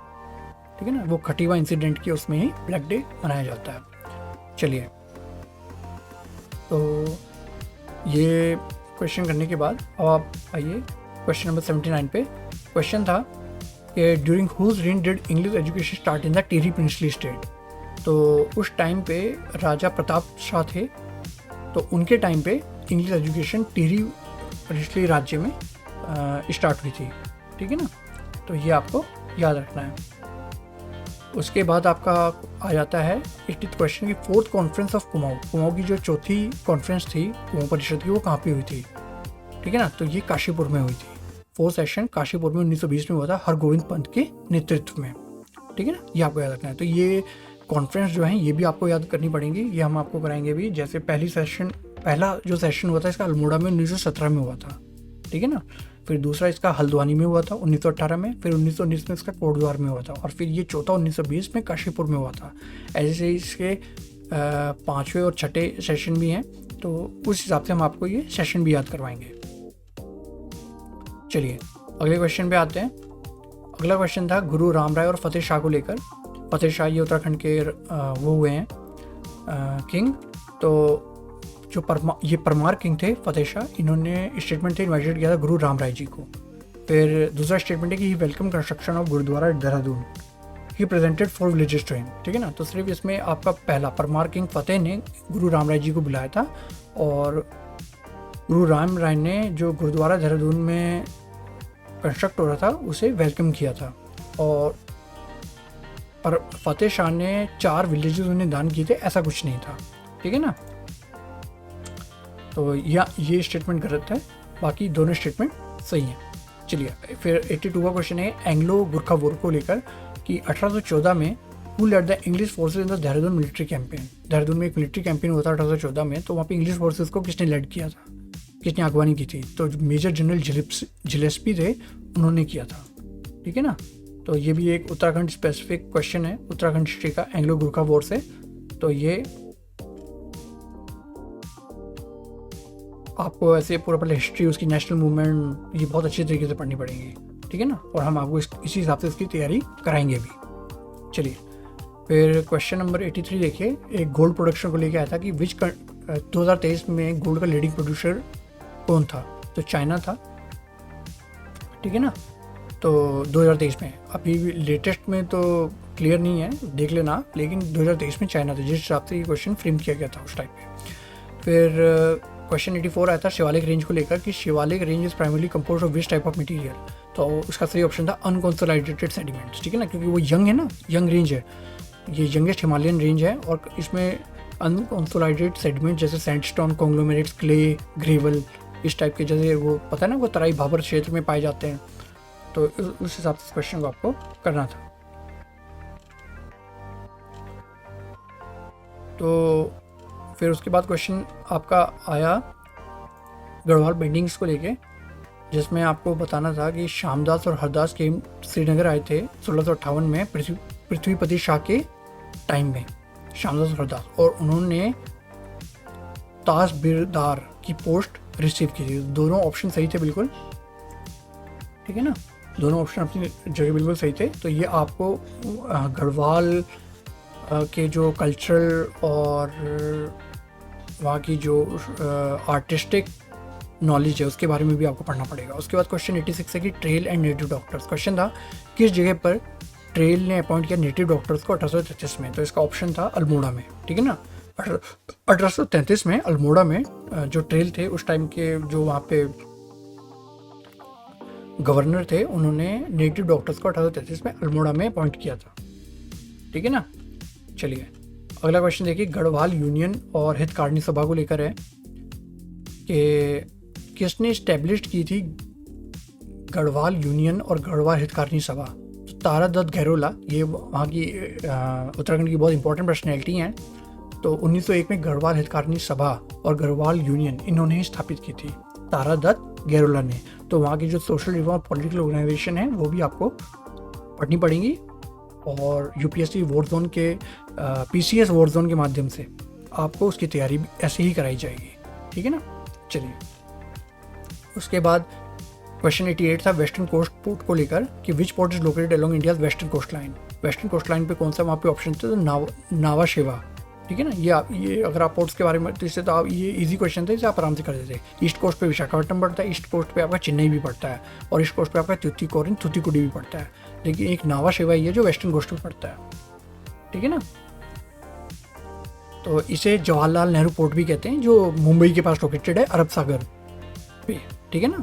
ठीक है ना, वो खटीमा इंसिडेंट की उसमें ही ब्लैक डे मनाया जाता है। चलिए, तो ये क्वेश्चन करने के बाद अब आप आइए क्वेश्चन नंबर 79 पे। क्वेश्चन था कि during whose reign did English education start in the Tehri princely state. तो उस टाइम पे राजा प्रताप शाह थे, तो उनके टाइम पे इंग्लिश एजुकेशन टिहरी प्रिंसली राज्य में स्टार्ट हुई थी। ठीक है ना, तो ये आपको याद रखना है। उसके बाद आपका आ जाता है 80th क्वेश्चन की 4th conference of Kumaon. Kumaon की जो 4थी कॉन्फ्रेंस थी कुमाऊँ परिषद की, वो कहाँ पे हुई थी। ठीक है ना, तो ये काशीपुर में हुई थी। 4th सेशन काशीपुर में 1920 में हुआ था, हरगोविंद पंत के नेतृत्व में। ठीक है ना, ये आपको याद रखना है। तो ये कॉन्फ्रेंस जो है ये भी आपको याद करनी पड़ेंगी, ये हम आपको कराएंगे भी। जैसे पहला जो सेशन हुआ था इसका अल्मोड़ा में 1917 में हुआ था। ठीक है ना, फिर दूसरा इसका हल्द्वानी में हुआ था 1918 में, फिर 1919 में इसका कोटद्वार में हुआ था, और फिर ये चौथा 1920 में काशीपुर में हुआ था। ऐसे इसके 5वें और 6ठे सेशन भी हैं, तो उस हिसाब से हम आपको ये सेशन भी याद करवाएंगे। चलिए अगले क्वेश्चन पे आते हैं। अगला क्वेश्चन था गुरु राम राय और फतेह शाह को लेकर। फतेह शाह ये उत्तराखंड के वो हुए हैं किंग। तो जो ये परमार किंग थे फतेह शाह, इन्होंने स्टेटमेंट थे इन्वाइटेड किया था गुरु राम राय जी को। फिर दूसरा स्टेटमेंट है कि he welcome construction of gurdwara Dehradun, he presented 4 villages to him. ठीक है ना, तो सिर्फ इसमें आपका पहला परमार किंग फतेह ने गुरु राम राय जी को बुलाया था, और गुरु राम राय ने जो गुरुद्वारा देहरादून में कंस्ट्रक्ट हो रहा था उसे वेलकम किया था। और पर फतेह शाह ने 4 विलेजेस उन्हें दान किए थे, ऐसा कुछ नहीं था। ठीक है ना, तो ये स्टेटमेंट गलत है। बाकी दोनों स्टेटमेंट सही हैं। चलिए फिर 82 का क्वेश्चन है एंग्लो गुरखा वॉर को लेकर कि 1814 में who led the English forces in the Dehradun military campaign. Dehradun में एक मिलिट्री कैंपेन हुआ था 1814 में, तो वहाँ पे इंग्लिश फोर्सेज को किसने लेड किया था, किसने अगवानी की थी, तो मेजर जनरल जिलेस्पी थे, उन्होंने किया था। ठीक है ना, तो ये भी एक उत्तराखंड स्पेसिफिक क्वेश्चन है, उत्तराखंड हिस्ट्री का, एंग्लो गुरखा वॉर से। तो ये आपको ऐसे पूरा पहले हिस्ट्री, उसकी नेशनल मूवमेंट, ये बहुत अच्छे तरीके से पढ़नी पड़ेगी। ठीक है ना, और हम आपको इसी हिसाब से इसकी तैयारी कराएंगे भी। चलिए फिर क्वेश्चन नंबर 83 देखिए, एक गोल्ड प्रोडक्शन को लेकर आया था कि 2023 में गोल्ड का लीडिंग प्रोड्यूसर कौन था, तो चाइना था। ठीक है ना, तो 2023 में, अभी लेटेस्ट में तो क्लियर नहीं है, देख लेना, लेकिन 2023 में चाइना था, जिस हिसाब से ये क्वेश्चन फ्रेम किया गया था उस टाइप पे। फिर क्वेश्चन 84 आया था शिवालिक रेंज को लेकर कि Shivalik range is primarily compose of which type of material, तो उसका सही ऑप्शन था अनकंसोलिडेटेड सेडिमेंट्स। ठीक है ना, क्योंकि वो यंग है ना, यंग रेंज है, ये यंगेस्ट हिमालयन रेंज है, और इसमें अनकंसोलिडेटेड सेडिमेंट जैसे सैंडस्टोन, कॉन्ग्लोमेरेट्स, क्ले, ग्रेवल, इस टाइप के, जैसे वो पता है ना, वो तराई भाबर क्षेत्र में पाए जाते हैं। तो उस हिसाब से क्वेश्चन को आपको करना था। तो फिर उसके बाद क्वेश्चन आपका आया गढ़वाल पेंटिंग्स को लेके, जिसमें आपको बताना था कि श्यामदास और हरदास के श्रीनगर आए थे 1658 में पृथ्वीपति शाह के टाइम में, श्यामदास और हरदास, और उन्होंने तासबीरदार की पोस्ट रिसीव की थी। दोनों ऑप्शन सही थे बिल्कुल। ठीक है ना, दोनों ऑप्शन अपनी जगह बिल्कुल सही थे। तो ये आपको गढ़वाल के जो कल्चरल और वहाँ की जो आर्टिस्टिक नॉलेज है उसके बारे में भी आपको पढ़ना पड़ेगा। उसके बाद क्वेश्चन 86 है कि trail and native doctors. Question था किस जगह पर ट्रेल ने अपॉइंट किया नेटिव डॉक्टर्स को 1833 में, तो इसका ऑप्शन था अल्मोड़ा में। ठीक है ना, 1833 में अल्मोड़ा में जो ट्रेल थे उस टाइम के जो वहाँ पे गवर्नर थे, उन्होंने नेटिव डॉक्टर्स को 1833 में अल्मोड़ा में अपॉइंट किया था। ठीक है ना, चलिए अगला क्वेश्चन देखिए, गढ़वाल यूनियन और हितकारिणी सभा को लेकर है कि किसने इस्टेब्लिश की थी गढ़वाल यूनियन और गढ़वाल हितकारिणी सभा। तो तारा दत्त गहरोला, ये वहाँ की उत्तराखंड की बहुत इंपॉर्टेंट पर्सनैलिटी हैं। तो 1901 में गढ़वाल हितकारिणी सभा और गढ़वाल यूनियन इन्होंने ही स्थापित की थी, तारा दत्त गहरोला ने। तो वहाँ की जो सोशल रिफॉर्म पॉलिटिकल ऑर्गेनाइजेशन है वो भी आपको पढ़नी पड़ेंगी, और यूपीएससी वॉर जोन के पीसीएस वॉर जोन के माध्यम से आपको उसकी तैयारी ऐसे ही कराई जाएगी। ठीक है ना, चलिए उसके बाद क्वेश्चन 88 था वेस्टर्न कोस्ट पोर्ट को लेकर कि which port is located along India western coast line. Western coast line पे कौन सा वहाँ पे ऑप्शन थे, तो नावा शेवा। ठीक है ना, ये अगर आप पोर्ट्स के बारे में, तो इससे तो आप, ये इजी क्वेश्चन थे, इसे आप आराम से कर देते। ईस्ट कोस्ट पे विशाखापट्टनम पड़ता है, ईस्ट कोस्ट पे आपका चेन्नई भी पड़ता है, और ईस्ट कोस्ट पे आपका तुतीकोरिन थूथुकुडी भी पड़ता है, लेकिन एक नावा शेवा ही है जो वेस्टर्न कोस्ट पे पड़ता है। ठीक है ना, तो इसे जवाहरलाल नेहरू पोर्ट भी कहते हैं, जो मुंबई के पास लोकेटेड है, अरब सागर पे। ठीक है ना,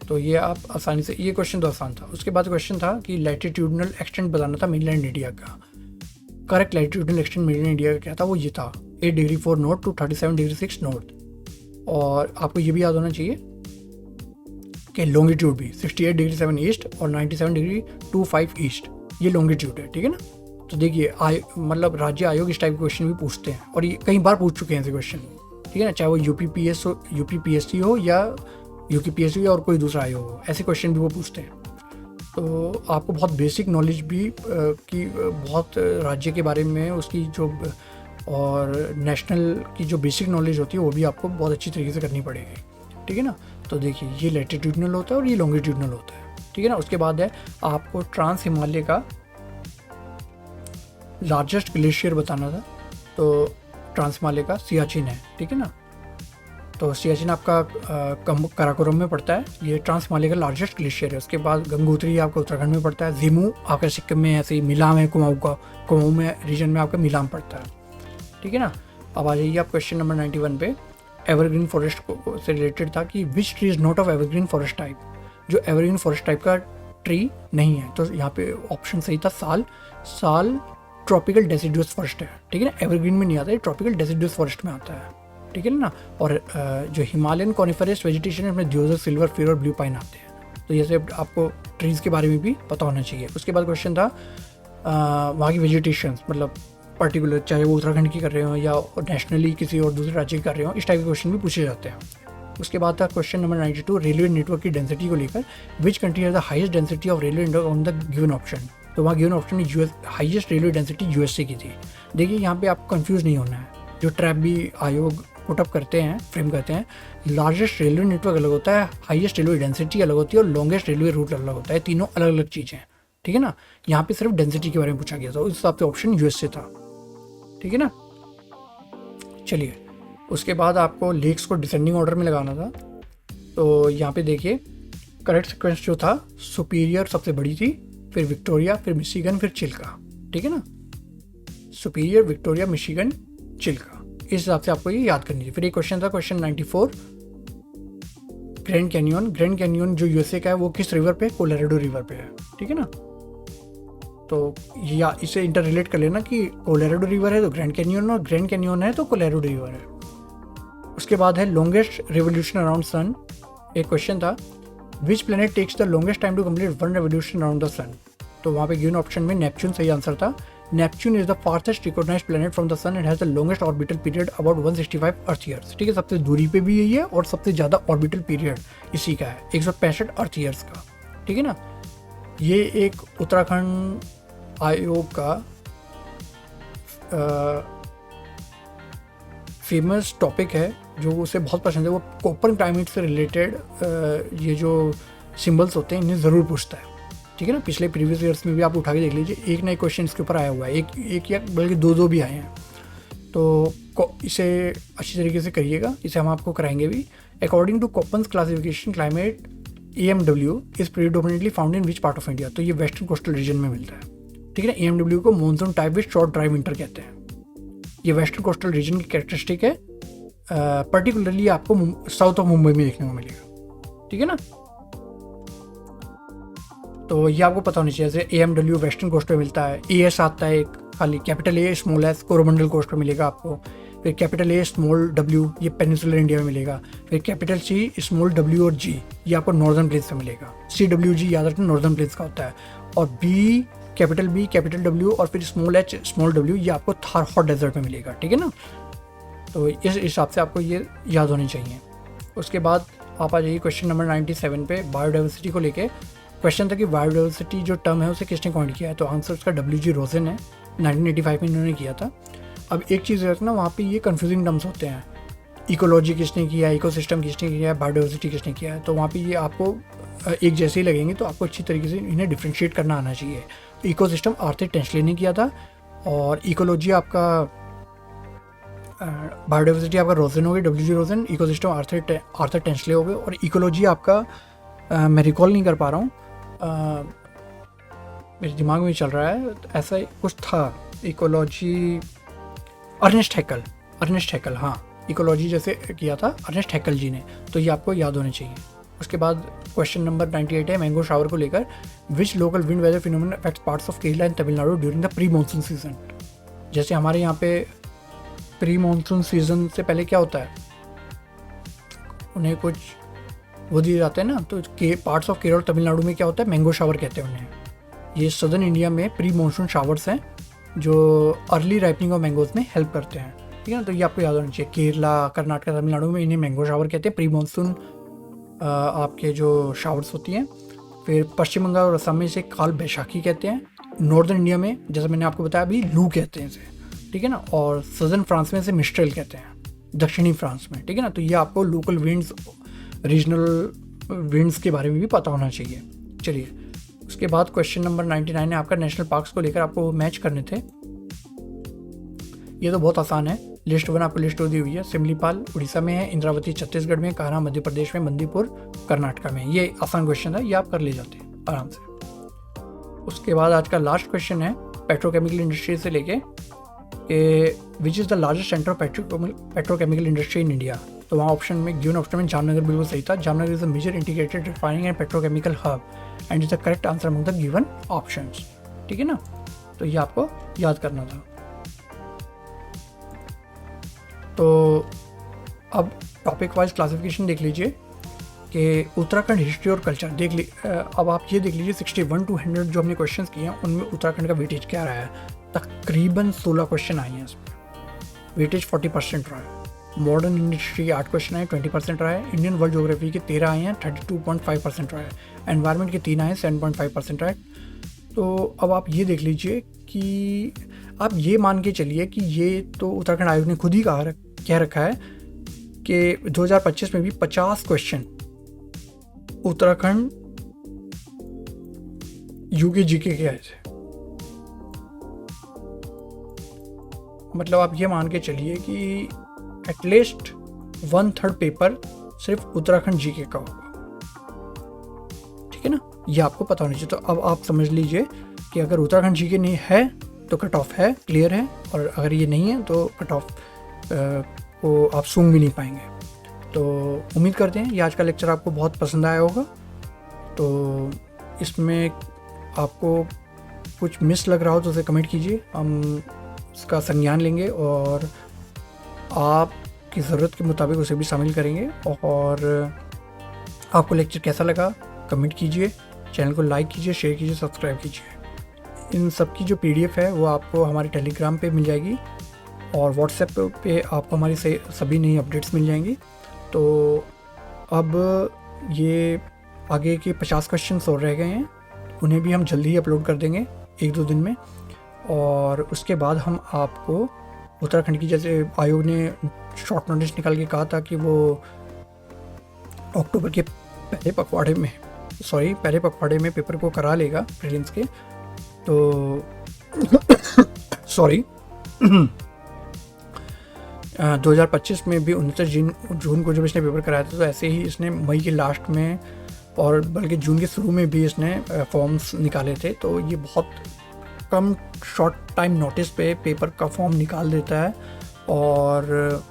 तो ये आप आसानी से, ये क्वेश्चन तो आसान था। उसके बाद क्वेश्चन था कि लैटिट्यूडनल एक्सटेंट बताना था मेनलैंड इंडिया का। Correct latitudinal extent mainland India का क्या था, वो ये था 8 degree 4 north to 37 degree 6 north. और आपको ये भी याद होना चाहिए कि लॉन्गिट्यूड भी 68 डिग्री 7 ईस्ट और 97 डिग्री 25 ईस्ट, ये लॉन्गिट्यूड है। ठीक है ना, तो देखिए मतलब राज्य आयोग इस टाइप के क्वेश्चन भी पूछते हैं, और ये कई बार पूछ चुके हैं ऐसे क्वेश्चन। ठीक है ना, चाहे वो यूपीपीएससी हो या यूपीपीएससी और कोई दूसरा आयोग हो, ऐसे क्वेश्चन भी वो पूछते हैं। तो आपको बहुत बेसिक नॉलेज भी की, बहुत राज्य के बारे में उसकी जो, और नेशनल की जो बेसिक नॉलेज होती है वो भी आपको बहुत अच्छी तरीके से करनी पड़ेगी। ठीक है ना, तो देखिए ये लैटिट्यूडनल होता है और ये लॉन्गिट्यूडनल होता है। ठीक है ना, उसके बाद है आपको ट्रांस हिमालय का लार्जेस्ट ग्लेशियर बताना था, तो ट्रांस हिमालय का सियाचिन है। ठीक है ना, तो सियाचिन आपका काराकोरम में पड़ता है, ये ट्रांस हिमालय का लार्जेस्ट ग्लेशियर है। उसके बाद गंगोत्री आपका उत्तराखंड में पड़ता है, जीमू आपका सिक्किम में, ऐसे ही मिलाम है कुमाऊं में रीजन में आपका मिलाम पड़ता है। ठीक है ना, अब आ जाइए आप क्वेश्चन नंबर 91 पे। एवरग्रीन फॉरेस्ट से रिलेटेड था कि which tree is not of evergreen forest type, जो एवरग्रीन फॉरेस्ट टाइप का ट्री नहीं है। तो यहाँ पे ऑप्शन सही था साल ट्रॉपिकल डेसिडुअस फॉरेस्ट है। ठीक है ना, एवरग्रीन में नहीं आता है, ट्रॉपिकल डेसिडुअस फॉरेस्ट में आता है। ठीक है ना। और जो हिमालयन कॉनिफरस वेजिटेशन है उसमें दियोजर, सिल्वर फिर और ब्लू पाइन आते हैं। तो जैसे आपको ट्रीज़ के बारे में भी पता होना चाहिए। उसके बाद क्वेश्चन था वहाँ की वेजिटेशन, मतलब पर्टिकुलर, चाहे वो उत्तराखंड की कर रहे हो या नेशनली किसी और दूसरे राज्य की कर रहे हो, इस टाइप के क्वेश्चन भी पूछे जाते हैं। उसके बाद था क्वेश्चन नंबर 92 रेलवे नेटवर्क की डेंसिटी को लेकर, which country has the highest density of railway network on the given option. तो वहाँ गिवन ऑप्शन में हाईएस्ट रेलवे डेंसिटी यूएसए की थी। देखिए यहाँ पे आपको कंफ्यूज नहीं होना है, जो ट्रैप भी आयोग पुटअप करते हैं, फ्रेम करते हैं, लार्जेस्ट रेलवे नेटवर्क अलग होता है, हाईएस्ट रेलवे डेंसिटी अलग होती है और लॉन्गेस्ट रेलवे रूट अलग होता है, तीनों अलग अलग चीज़ें हैं, ठीक है ना। यहाँ पे सिर्फ डेंसिटी के बारे में पूछा गया था, उस हिसाब से ऑप्शन यूएसए था, ठीक है ना। चलिए, उसके बाद आपको लेक्स को डिसेंडिंग ऑर्डर में लगाना था। तो यहाँ पे देखिए करेक्ट सीक्वेंस जो था, सुपीरियर सबसे बड़ी थी, फिर विक्टोरिया, फिर मिशिगन, फिर चिल्का, ठीक है ना। सुपीरियर, विक्टोरिया, मिशिगन, चिल्का, इस हिसाब से आपको ये याद करनी थी। फिर एक क्वेश्चन था question 94 grand canyon. Grand canyon जो यूएसए का है वो किस रिवर पे, कोलोराडो रिवर पे है, ठीक है ना। तो या इसे इंटर रिलेट कर लेना कि कोलोराडो रिवर है तो ग्रैंड कैनियन, और ग्रैंड कैनियन है तो कोलोराडो रिवर है। उसके बाद है लॉन्गेस्ट रिवोल्यूशन अराउंड सन। एक क्वेश्चन था which planet takes the longest time to complete one revolution around the sun. तो वहाँ पे गिवन ऑप्शन में नेपच्यून सही आंसर था। Neptune is the fastest recognised planet from the sun and has the longest orbital period about 165 earth years, ठीक है। सबसे दूरी पे भी यही है और सबसे ज़्यादा ऑर्बिटल पीरियड इसी का है, 165 अर्थ ईयर्स का, ठीक है ना। ये एक उत्तराखंड आयोग का फेमस टॉपिक है जो उसे बहुत पसंद है। वो कोपन क्लाइमेट से रिलेटेड ये जो सिंबल्स होते हैं इन्हें ज़रूर पूछता है, ठीक है ना। पिछले प्रीवियस ईयर्स में भी आप उठा के देख लीजिए, एक नए क्वेश्चन इसके ऊपर आया हुआ है, एक या बल्कि दो भी आए हैं। तो इसे अच्छी तरीके से करिएगा, इसे हम आपको कराएंगे भी। According to Koppen's classification climate AMW is predominantly found in which part of India. तो ये वेस्टर्न कोस्टल रीजन में मिलता है, ठीक है ना। AMW को monsoon type with short dry winter कहते हैं। ये वेस्टर्न कोस्टल रीजन की कैरेक्टरिस्टिक है, पर्टिकुलरली आपको साउथ ऑफ मुंबई में देखने को मिलेगा, ठीक है ना। तो ये आपको पता होना चाहिए, जैसे AMW वेस्टर्न कोस्ट पे मिलता है, AS आता है एक खाली, capital A small S Coromandel coast पे मिलेगा आपको, फिर कैपिटल A स्मॉल W ये पेनिनसुलर इंडिया में मिलेगा, फिर कैपिटल C स्मॉल W और G ये आपको नॉर्दर्न प्लेन्स पे मिलेगा। CWG याद रखना नॉर्दर्न प्लेन्स का होता है, और B capital B capital W और फिर स्मॉल H स्मॉल W ये आपको थार हॉट डेजर्ट में मिलेगा, ठीक है ना। तो इस हिसाब से आपको ये याद होनी चाहिए। उसके बाद आप आ जाइए क्वेश्चन नंबर 97 पे, बायोडाइवर्सिटी को लेके क्वेश्चन था कि बायोडाइवर्सिटी जो टर्म है उसे किसने कॉइंट किया है। तो आंसर उसका WG रोजन है, 1985 में इन्होंने किया था। अब एक चीज़ रखना, वहाँ पे ये कंफ्यूजिंग टर्म्स होते हैं, इकोलॉजी किसने किया है, इकोसिस्टम किसने किया है, बायोडाइवर्सिटी किसने किया है। तो वहाँ पे ये आपको एक जैसे ही लगेंगे, तो आपको अच्छी तरीके से इन्हें डिफ्रेंशिएट करना आना चाहिए। इकोसिस्टम आर्थर टेंसले ने किया था, और इकोलॉजी आपका बायोडाइवर्सिटी आपका रोजन हो गई, WG रोजन, इकोसिस्टम आर्थर टेंसले हो गए, और इकोलॉजी आपका मैं रिकॉल नहीं कर पा रहा हूँ, मेरे दिमाग में चल रहा है, ऐसा कुछ था, इकोलॉजी अर्नेस्ट हैकल, हाँ, इकोलॉजी जैसे किया था अर्नेस्ट हैकल जी ने। तो ये आपको याद होने चाहिए। उसके बाद क्वेश्चन नंबर 98 है मैंगो शावर को लेकर, which local wind weather phenomenon affects parts of Kerala and Tamil Nadu during the pre monsoon season. जैसे हमारे यहाँ पे प्री मानसून सीजन से पहले क्या होता है, उन्हें कुछ वो दिए जाते हैं ना, तो पार्ट्स ऑफ केरल और तमिलनाडु में क्या होता है, मैंगो शावर कहते हैं उन्हें। ये सदर्न इंडिया में प्री मानसून शावर्स हैं जो अर्ली राइपनिंग ऑफ मैंगोज में हेल्प करते हैं, ठीक है ना। तो ये आपको याद होना चाहिए, केरला, कर्नाटक, तमिलनाडु में इन्हें मैंगो शावर कहते हैं, प्री मानसून आपके जो शावर्स होती हैं। फिर पश्चिम बंगाल और असम में इसे काल बैशाखी कहते हैं। नॉर्दर्न इंडिया में जैसे मैंने आपको बताया अभी लू कहते हैं इसे, ठीक है ना। और सदर्न फ्रांस में इसे मिस्ट्रेल कहते हैं, दक्षिणी फ्रांस में, ठीक है ना। तो ये आपको लोकल विंड्स, रीजनल विंड्स के बारे में भी पता होना चाहिए। चलिए, उसके बाद क्वेश्चन नंबर 99 है आपका नेशनल पार्क्स को लेकर, आपको मैच करने थे। ये तो बहुत आसान है, लिस्ट 1 आपको लिस्ट दी हुई है। सिमलीपाल उड़ीसा में है, इंद्रावती छत्तीसगढ़ में, कान्हा मध्य प्रदेश में, बंदीपुर कर्नाटक में। ये आसान क्वेश्चन है, ये आप कर ले जाते हैं आराम से। उसके बाद आज का लास्ट क्वेश्चन है पेट्रोकेमिकल इंडस्ट्री से लेके, which is the largest centre of petrochemical industry in India. तो वहाँ ऑप्शन में गिवन ऑप्शन में जामनगर बिल्कुल सही था। Jamnagar is the major integrated refining and petrochemical hub and is the correct answer among the given options, ठीक है ना। तो ये आपको याद करना था। तो अब टॉपिक वाइज क्लासिफिकेशन देख लीजिए कि उत्तराखंड हिस्ट्री और कल्चर अब आप ये देख लीजिए 61 to 100 जो हमने क्वेश्चंस किए हैं उनमें उत्तराखंड का वेटेज क्या रहा है। तकरीबन 16 क्वेश्चन आए हैं इसमें, वेटेज 40% रहा है। मॉडर्न इंडस्ट्री के 8 क्वेश्चन आए, 20% रहा है। इंडियन वर्ल्ड ज्योग्राफी के 13 आए हैं, 32.5% रहा है। एनवायरनमेंट के 3 आए, 7.5% रहा है। तो अब आप ये देख लीजिए कि आप ये मान के चलिए कि ये तो उत्तराखंड आयोग ने खुद ही कह रखा है कि 2025 में भी 50 क्वेश्चन उत्तराखंड यूके जीके के आए थे। मतलब आप ये मान के चलिए कि एटलीस्ट 1/3 पेपर सिर्फ उत्तराखंड जीके का होगा, ठीक है ना। ये आपको पता होना चाहिए। तो अब आप समझ लीजिए कि अगर उत्तराखंड जीके नहीं है तो कट ऑफ है, क्लियर है, और अगर ये नहीं है तो कट ऑफ को आप सूंघ भी नहीं पाएंगे। तो उम्मीद करते हैं ये आज का लेक्चर आपको बहुत पसंद आया होगा। तो इसमें आपको कुछ मिस लग रहा हो तो उसे कमेंट कीजिए, हम उसका संज्ञान लेंगे और आपकी ज़रूरत के मुताबिक उसे भी शामिल करेंगे। और आपको लेक्चर कैसा लगा कमेंट कीजिए, चैनल को लाइक कीजिए, शेयर कीजिए, सब्सक्राइब कीजिए। इन सब की जो PDF है वो आपको हमारे टेलीग्राम पे मिल जाएगी और व्हाट्सएप पे आपको हमारी सभी नई अपडेट्स मिल जाएंगी। तो अब ये आगे के 50 क्वेश्चन और रह गए हैं, उन्हें भी हम जल्दी ही अपलोड कर देंगे 1-2 दिन में। और उसके बाद हम आपको उत्तराखंड की, जैसे आयोग ने शॉर्ट नोटिस निकाल के कहा था कि वो अक्टूबर के पहले पखवाड़े में पेपर को करा लेगा प्रीलिम्स के। तो सॉरी 2025 में भी 29 जून को जब इसने पेपर कराया था, तो ऐसे ही इसने मई के लास्ट में और बल्कि जून के शुरू में भी इसने फॉर्म्स निकाले थे। तो ये बहुत कम शॉर्ट टाइम नोटिस पे पेपर का फॉर्म निकाल देता है और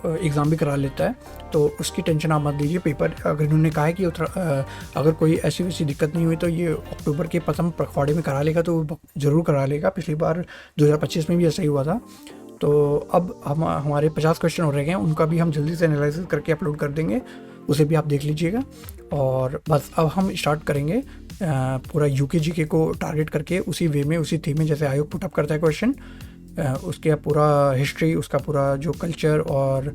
एग्ज़ाम भी करा लेता है। तो उसकी टेंशन आप मत लीजिए। पेपर अगर इन्होंने कहा है कि अगर कोई ऐसी वैसी दिक्कत नहीं हुई तो ये अक्टूबर के प्रथम पखवाड़े में करा लेगा, तो वो ज़रूर करा लेगा। पिछली बार 2025 में भी ऐसा ही हुआ था। तो अब हमारे 50 क्वेश्चन हो रह गए हैं, उनका भी हम जल्दी से एनालिसिस करके अपलोड कर देंगे, उसे भी आप देख लीजिएगा। और बस अब हम स्टार्ट करेंगे पूरा यूके जीके को टारगेट करके, उसी वे में, उसी थीम में जैसे आयोग पुटअप करता है क्वेश्चन, उसके पूरा हिस्ट्री, उसका पूरा जो कल्चर और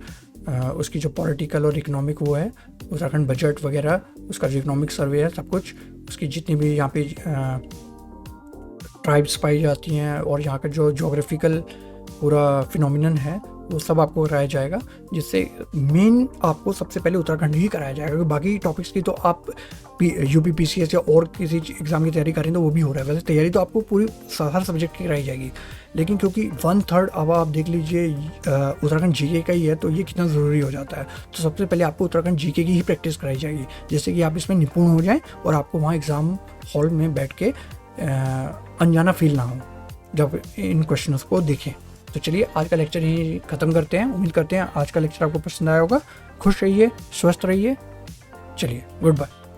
उसकी जो पॉलिटिकल और इकोनॉमिक वो है, उत्तराखंड बजट वगैरह, उसका जो इकोनॉमिक सर्वे है, सब कुछ, उसकी जितनी भी यहाँ पे ट्राइब्स पाई जाती हैं और यहाँ का जो जोग्राफिकल पूरा फिनोमिनन है वो सब आपको कराया जाएगा। जिससे मेन आपको सबसे पहले उत्तराखंड ही कराया जाएगा, क्योंकि बाकी टॉपिक्स की तो आप UP PCS या और किसी एग्ज़ाम की तैयारी करें तो वो भी हो रहा है। वैसे तैयारी तो आपको पूरी हर सब्जेक्ट की कराई जाएगी, लेकिन क्योंकि 1/3 अब आप देख लीजिए उत्तराखंड जीके का ही है, तो ये कितना ज़रूरी हो जाता है। तो सबसे पहले आपको उत्तराखंड जीके की ही प्रैक्टिस कराई जाएगी, जिससे कि आप इसमें निपुण हो जाएँ और आपको वहाँ एग्ज़ाम हॉल में बैठ के अनजाना फील ना हो जब इन क्वेश्चनों को देखें। तो चलिए आज का लेक्चर यहीं ख़त्म करते हैं। उम्मीद करते हैं आज का लेक्चर आपको पसंद आया होगा। खुश रहिए, स्वस्थ रहिए। चलिए, गुड बाय।